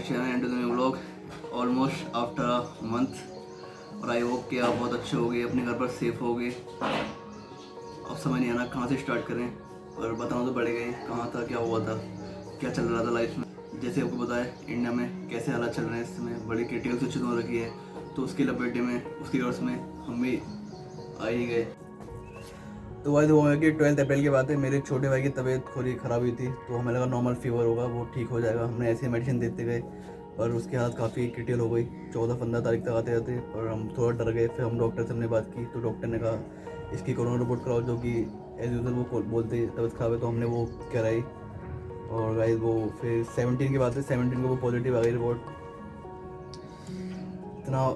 channel and to the new vlog almost after a month और I hope कि आप बहुत अच्छे होगे, अपने घर पर सेफ होगे। अब समझ नहीं आना कहाँ से स्टार्ट करें, पर बताना तो पड़ेगा ही कहाँ था, क्या हुआ था, क्या चल रहा था लाइफ में। जैसे आपको पता है इंडिया में कैसे हालात चल रहे हैं, इस समय बड़ी क्रिटिकल सिचुएशन हो रखी है, तो उसकी लपेटे में उसकी गर्स में हम भी आ ही गए। तो वही हुआ है कि 12 अप्रैल की बात है, मेरे छोटे भाई की तबीयत थोड़ी ख़राब हुई थी, तो हमें लगा नॉर्मल फीवर होगा, वो ठीक हो जाएगा। हमने ऐसे मेडिसिन देते गए पर उसकी हालत काफ़ी क्रिटिकल हो गई 14-15 तारीख तक आते आते, और हम थोड़ा डर गए। फिर हम डॉक्टर से हमने बात की, तो डॉक्टर ने कहा इसकी कोरोना रिपोर्ट कराओ, जो कि एज यूजल वो बोलते तबीयत ख़राब है, तो हमने वो कराई। और गाइस वो फिर 17 की बात है, 17 को वो पॉजिटिव आ गई रिपोर्ट। इतना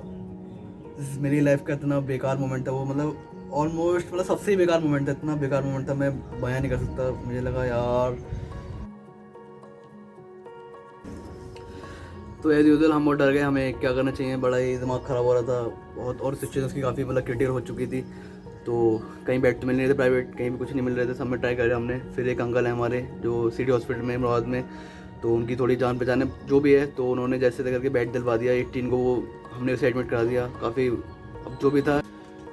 मेरी लाइफ का इतना बेकार मोमेंट था वो, मतलब ऑलमोस्ट मतलब सबसे बेकार मोमेंट था, इतना बेकार मोमेंट था मैं बयां नहीं कर सकता। मुझे लगा यार, तो एज यूजुअल हम बहुत डर गए, हमें क्या करना चाहिए, बड़ा ही दिमाग ख़राब हो रहा था बहुत, और सिचुएशन की काफ़ी मतलब क्रिटिकल हो चुकी थी। तो कहीं बेड तो मिल नहीं रहे थे, प्राइवेट कहीं भी कुछ नहीं मिल रहे थे, सब में ट्राई करा हमने। फिर एक अंकल है हमारे जो सिटी हॉस्पिटल में इमराबाद में, तो उनकी थोड़ी जान पहचान है जो भी है, तो उन्होंने जैसे करके बेड दिलवा दिया 18 को, वो हमने उसे एडमिट करा दिया। काफ़ी अब जो भी था,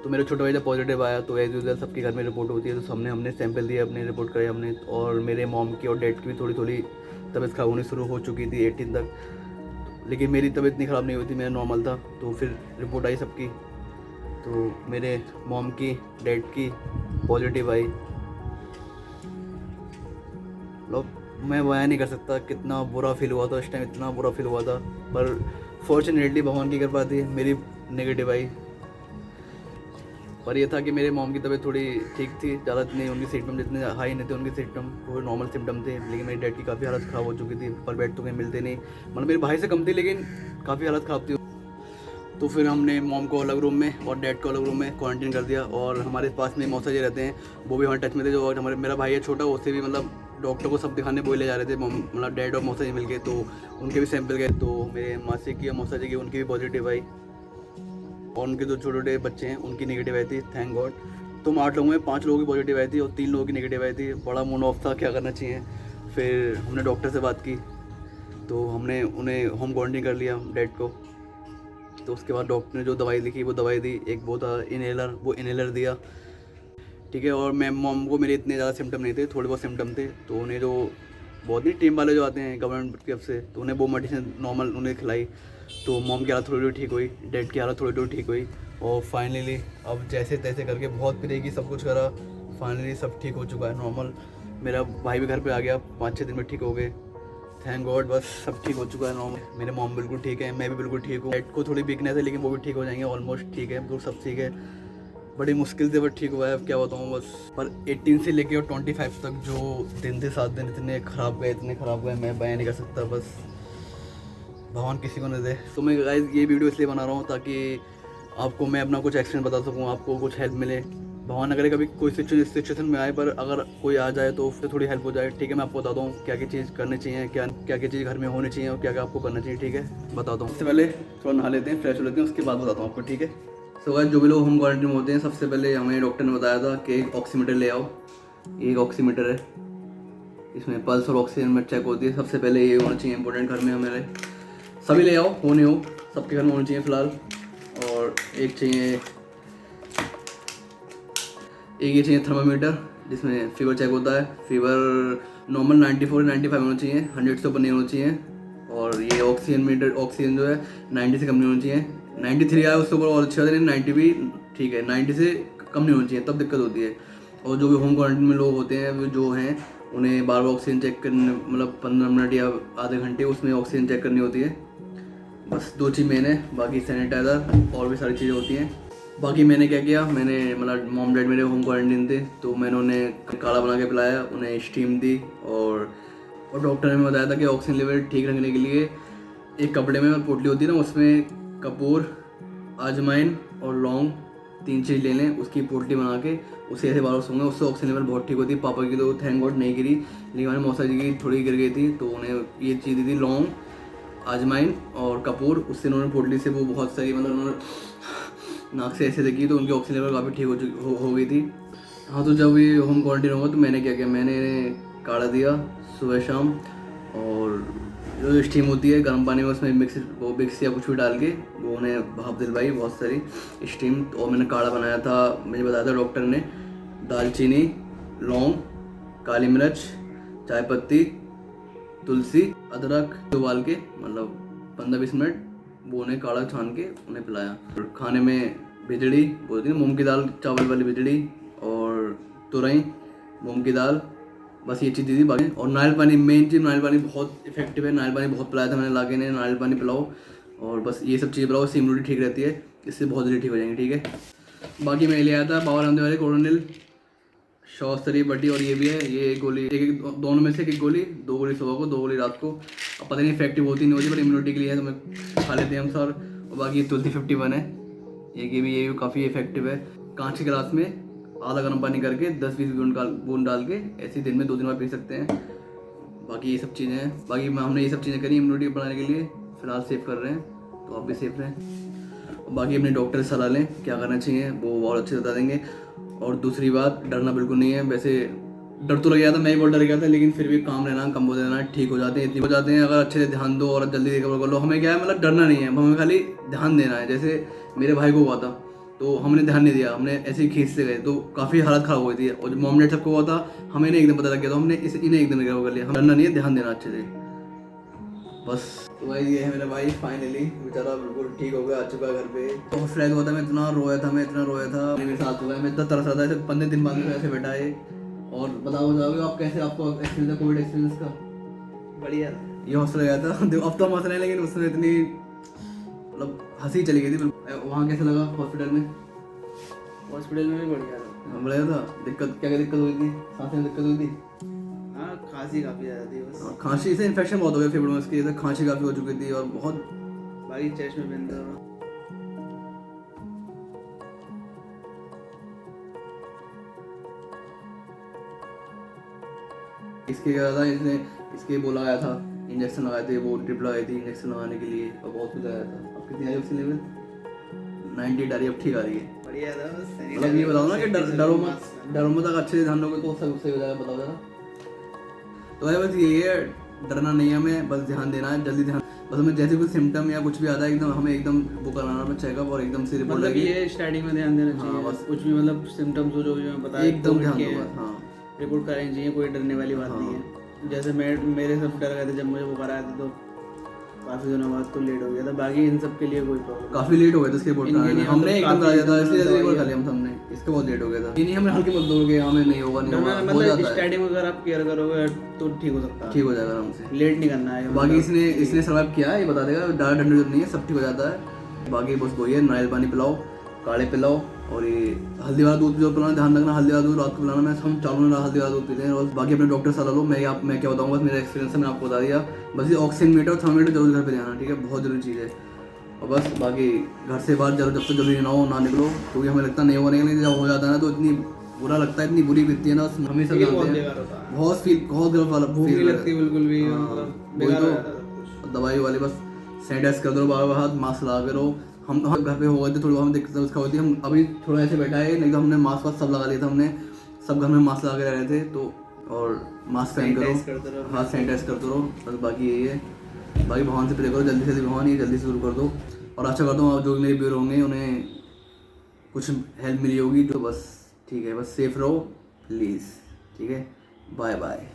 तो मेरे छोटे भाई जब पॉजिटिव आया, तो एज यूजुअल सबके घर में रिपोर्ट होती है, तो हमने सैंपल दिया, अपने रिपोर्ट कराई हमने। और मेरे मॉम की और डैड की भी थोड़ी थोड़ी तबीयत खराब होनी शुरू हो चुकी थी 18 तक, लेकिन मेरी तबीयत इतनी ख़राब नहीं हुई थी, मेरा नॉर्मल था। तो फिर रिपोर्ट आई सबकी, तो मेरे मॉम की डैड की पॉजिटिव आई। लोग मैं बयां नहीं कर सकता कितना बुरा फील हुआ था उस टाइम, इतना बुरा फील हुआ था। पर फॉर्चुनेटली भगवान की कृपा थी, मेरी नेगेटिव आई। पर ये था कि मेरे मॉम की तबीयत थोड़ी ठीक थी, ज़्यादा नहीं, उनके सिम्टम जितने हाई नहीं थे, उनके सिम्टम वो नॉर्मल सिम्टम थे। लेकिन मेरी डैड की काफ़ी हालत ख़राब हो चुकी थी, पर बेड तो कहीं मिलते नहीं, मतलब मेरे भाई से कम थी, लेकिन काफ़ी हालत ख़राब थी। तो फिर हमने मॉम को अलग रूम में और डैड को अलग रूम में क्वारंटीन कर दिया। और हमारे पास में मौसा जी रहते हैं, वो भी हमारे टच में थे, जो हमारे मेरा भाई है छोटा, उससे भी मतलब डॉक्टर को सब दिखाने वो ले जा रहे थे, मतलब डैड और मौसा जी मिल के, तो उनके भी सैंपल गए। तो मेरे मासी की और मौसा जी की उनकी भी पॉजिटिव आई, और उनके जो छोटे छोटे बच्चे हैं उनकी नेगेटिव आई थी, थैंक गॉड। तो हम 8 लोगों में 5 लोगों की पॉजिटिव आई थी और 3 लोगों की नेगेटिव आई थी। बड़ा मूड ऑफ था, क्या करना चाहिए। फिर हमने डॉक्टर से बात की, तो हमने उन्हें होम क्वारंटीन कर लिया डैड को। तो उसके बाद डॉक्टर ने जो दवाई लिखी वो दवाई दी, एक वो था इनहेलर, वो इनहेलर दिया, ठीक है। और मैं मॉम को मेरे इतने ज़्यादा सिम्टम नहीं थे, थोड़े बहुत सिम्टम थे, तो उन्हें जो बहुत ही टीम वाले जो आते हैं गवर्नमेंट की तरफ से, तो उन्हें वो मेडिसिन नॉर्मल उन्हें खिलाई। तो मॉम की हालत थोड़ी थोड़ी ठीक हुई, डैड की हालत थोड़ी थोड़ी ठीक हुई, और फाइनली अब जैसे तैसे करके बहुत प्रे की सब कुछ करा, फाइनली सब ठीक हो चुका है नॉर्मल। मेरा भाई भी घर पे आ गया, 5-6 दिन में ठीक हो गए, थैंक गॉड। बस सब ठीक हो चुका है नॉर्मल। मेरे मॉम बिल्कुल ठीक है, मैं भी बिल्कुल ठीक हूँ। डैड को थोड़ी वीकनेस है, लेकिन वो भी ठीक हो जाएंगे, ऑलमोस्ट ठीक है, तो सब ठीक है। बड़ी मुश्किल से बट ठीक हुआ है, अब क्या बताऊँ बस। पर 18 से लेके और 25 तक जो दिन थे, 7 दिन इतने ख़राब गए, इतने ख़राब गए, मैं बयां नहीं कर सकता, बस भगवान किसी को न दे। तो मैं गाइस ये वीडियो इसलिए बना रहा हूँ ताकि आपको मैं अपना कुछ एक्सपीरियंस बता सकूँ, आपको कुछ हेल्प मिले। भगवान अगर कभी कोई सिचुएशन में आए, पर अगर कोई आ जाए तो उससे थोड़ी हेल्प हो जाए, ठीक है। मैं आपको बताता हूँ क्या क्या चीज़ करनी चाहिए, क्या क्या चीज़ घर में होनी चाहिए, और क्या क्या आपको करना चाहिए, ठीक है, बताता हूँ। इससे पहले थोड़ा नहा लेते हैं, फ्रेश हो लेते हैं, उसके बाद बताता हूँ आपको, ठीक है। सो गाइस जो भी लोग होम क्वारंटीन में होते हैं, सबसे पहले हमें डॉक्टर ने बताया था कि एक ऑक्सीमीटर ले आओ। एक ऑक्सीमीटर है, इसमें पल्स और ऑक्सीजन में चेक होती है। सबसे पहले ये होना चाहिए इंपॉर्टेंट घर में हमारे, सभी ले आओ, हो नहीं हो सबके घर में होना चाहिए फ़िलहाल। और एक ये चाहिए थर्मामीटर, जिसमें फीवर चेक होता है। फीवर नॉर्मल 94-95 होना चाहिए, 100 से ऊपर नहीं होना चाहिए। और ये ऑक्सीजन मीटर, ऑक्सीजन जो है 90 से कम नहीं होना चाहिए। 93 आया उसके ऊपर और अच्छी बात है, 90 भी ठीक है, 90 से कम नहीं होना चाहिए, तब दिक्कत होती है। और जो भी होम क्वारंटीन में लोग होते हैं, वो जो हैं, उन्हें बार बार ऑक्सीजन चेक करने, मतलब 15 मिनट या आधे घंटे उसमें ऑक्सीजन चेक करनी होती है। बस 2 चीज़ मेन है, बाकी सैनिटाइज़र और भी सारी चीज़ें होती हैं। बाकी मैंने क्या किया, मैंने मतलब मॉम डैड मेरे होम क्वारंटीन थे, तो मैंने उन्हें काढ़ा बना के पिलाया, उन्हें स्टीम दी। और डॉक्टर ने बताया था कि ऑक्सीजन लेवल ठीक रखने के लिए एक कपड़े में पोटली होती है ना, उसमें कपूर, अजवाइन और लौंग 3 चीज़ ले लें, उसकी पोटली बना के उसे ऐसे बार सूंघें, उससे ऑक्सीजन लेवल बहुत ठीक होती है। पापा की तो थैंक गॉड नहीं गिरी, लेकिन हमारे मौसा जी की थोड़ी गिर गई थी, तो उन्हें ये चीज़ दी थी, लौंग, अजवाइन और कपूर। उससे उन्होंने पोटली से वो बहुत सही, मतलब उन्होंने नाक से ऐसे देखी, तो उनकी ऑक्सीजन लेवल काफ़ी ठीक हो गई थी। हाँ, तो जब ये होम क्वारंटीन होगा तो मैंने क्या किया, मैंने काढ़ा दिया सुबह शाम, और जो स्टीम होती है गर्म पानी में, उसमें मिक्स या कुछ भी डाल के वो उन्हें भाप दिलवाई बहुत सारी स्टीम। और मैंने काढ़ा बनाया था, मुझे बताया था डॉक्टर ने, दालचीनी, लौंग, काली मिर्च, चाय पत्ती, तुलसी, अदरक उबाल के मतलब 15-20 मिनट वो उन्हें काढ़ा छान के उन्हें पिलाया। और खाने में बिजड़ी बोलती है, मूंग की दाल चावल वाली बिजड़ी, और तुरई, मूंग की दाल, बस ये चीज़ दी थी बाकी। और नारियल पानी, मेन चीज़ नारियल पानी बहुत इफेक्टिव है। नारियल पानी बहुत पिलाया था मैंने लाके ने, नारियल पानी पिलाओ और बस ये सब चीज़ पिलाओ, इम्यूनिटी ठीक रहती है, इससे बहुत जल्दी ठीक हो जाएंगे। ठीक है, बाकी मैं ले आया था बाबा रामदेव वाले कोरोनिल, शौस्तरी बटी, और ये भी है, ये एक गोली, एक दोनों में से एक गोली, 2 गोली सुबह को, 2 गोली रात को। अब पता नहीं इफेक्टिव होती नहीं होती, पर इम्यूनिटी के लिए है तो मैं खा लेते हैं हम सर। और बाकी तुलसी 51 है, ये भी काफ़ी इफेक्टिव है। कांच के गिलास में आधा गर्म पानी करके 10-20 बूंद डाल के ऐसे दिन में 2 दिन बाद पी सकते हैं। बाकी ये सब चीज़ें हैं, बाकी हमने ये सब चीज़ें करी इम्यूनिटी बढ़ाने के लिए, फिलहाल सेव कर रहे हैं, तो आप भी सेफ रहें। और बाकी अपने डॉक्टर से सलाह लें क्या करना चाहिए, वो बहुत अच्छे से बता देंगे। और दूसरी बात, डरना बिल्कुल नहीं है। वैसे डर तो लग गया था, मैं ही बहुत डर गया था, लेकिन फिर भी काम रहना, कंबोज रहना, ठीक हो जाते हैं, इतनी हो जाते हैं अगर अच्छे से ध्यान दो और जल्दी रिकवर कर लो। हमें क्या है, मतलब डरना नहीं है, हमें खाली ध्यान देना है। जैसे मेरे भाई को हुआ था तो हमने ध्यान नहीं दिया, हमने ऐसे ही खींचते गए तो काफ़ी हालत ख़राब हुई थी। और जो मॉम डैड सबको हुआ था, हमें नहीं एकदम पता लग गया, तो हमने इन्हें एकदम रिकवर कर लिया। हम डरना नहीं है, ध्यान देना अच्छे से बस। तो भाई ये है मेरा भाई, फाइनली बेचारा बिल्कुल ठीक हो गया, आ चुका है घर पे। तो हॉस्पिटल हुआ था, मैं इतना रोया था मेरे साथ हुआ है, मैं इतना तरस रहा था, ऐसे 15 दिन बाद में ऐसे बैठा है। और बताओगे आप कैसे, आपको एक्सपीरियंस है कोविड एक्सपीरियंस का? बढ़िया। ये हॉस्पिटल गया था, अब तो हम हंस रहे हैं, लेकिन उसमें इतनी मतलब हंसी चली गई थी। वहाँ कैसा लगा हॉस्पिटल में? हॉस्पिटल में भी बढ़िया था। बढ़िया था। दिक्कत क्या दिक्कत हुई थी? सांस में दिक्कत हुई थी? हाँ, खांसी काफ़ी ज़्यादा थी बस। खांसी से इन्फेक्शन बहुत हो गया फेफड़ों में इसकी, खांसी काफ़ी हो चुकी थी और बहुत बाकी चेस्ट में पेन था। इसके क्या था, इसके बोला गया था, इंजेक्शन लगाए थे, वो ड्रिप लगाई थी इंजेक्शन लगाने के लिए, और बहुत कुछ आया था। अब कितनी आई ऑक्सीजन लेवल? 98 आ रही है, अब ठीक आ रही है। बढ़िया था बस। मतलब ये बताओ ना कि डरो मत, अगर अच्छे से ध्यान दोगे तो सब सही हो जाएगा। बताओ जरा। तो भाई बस ये है, डरना नहीं है हमें, बस ध्यान देना है, जल्दी ध्यान। बस हमें जैसे कोई सिम्टम या कुछ भी आता है एकदम हमें एकदम वो कराना है चेकअप, और एकदम से रिपोर्ट मतलब ये स्टार्टिंग में ध्यान देना चाहिए। बस कुछ भी मतलब सिम्टम्स हो जो भी मैं बताया एकदम ध्यान दो। हाँ, रिपोर्ट करानी चाहिए, कोई डरने वाली बात नहीं है। जैसे मेरे सब डर गए थे जब मुझे वो कराया था, तो काफ़ी दिनों बाद तो लेट हो गया था। बाकी इन सब के लिए कोई प्रॉब्लम, काफी लेट हो गया था इसके रिपोर्ट कराने में। हमने एकदम करा दिया था, इसलिए रिपोर्ट कर लिया हम सबने, इसका बहुत लेट हो गया था। नहीं हमने हल्के बोल दोगे, हमें नहीं होगा, नहीं होगा, हो मतलब जाता है। स्टार्टिंग में अगर आप केयर करोगे तो ठीक हो सकता है, ठीक हो जाएगा आराम से, लेट नहीं करना है। बाकी इसने सर्वाइव किया है, ये बता देगा, डर डरने जरूरत नहीं है, सब ठीक हो जाता है। बाकी बस वही है, नारियल पानी पिलाओ, काढ़े पिलाओ, और ये हल्दी वाला दूध जो पिलाना, ध्यान रखना हल्दी वाला दूध रात को पिलाना। मैं हम चारों हल्दी वाला दूध पीते हैं। और बाकी अपने डॉक्टर सलाह लो। मैं क्या बताऊँगा, मेरा एक्सपीरियंस है, मैं आपको बता दिया। बस ये ऑक्सीजन मीटर और थर्मामीटर जरूर घर पे जाना, ठीक है, बहुत जरूरी चीज़ है। और बस बाकी घर से बाहर जब तक जरूरी ना हो ना निकलो, क्योंकि हमें लगता नहीं होगा, लेकिन जब हो जाता है ना तो इतनी बुरा लगता है, इतनी बुरी बीतती है ना, हमें सब जानते हैं, बहुत गर्व वाला फील लगती है बिल्कुल भी, दवाई वाली। बस सैनिटाइज कर दो बार हाथ, मास्क लगा के रहो। हम घर पे हो गए थे, थोड़ी बहुत दिक्कत उसका होती है, हम अभी थोड़ा ऐसे बैठा है, नहीं तो हमने मास्क वास्क सब लगा लिया था, हमने सब घर में मास्क लगा के रह रहे थे। तो और मास्क पहन करो, हाथ सैनिटाइज करते रहो, बस बाकी यही है। बाकी भगवान से प्रे करो जल्दी से भगवान ये जल्दी से शुरू कर दो, और आशा करता हूँ जो मेरे व्यूअर होंगे उन्हें कुछ हेल्प मिली होगी। तो बस ठीक है, बस सेफ रहो प्लीज़, ठीक है, बाय बाय।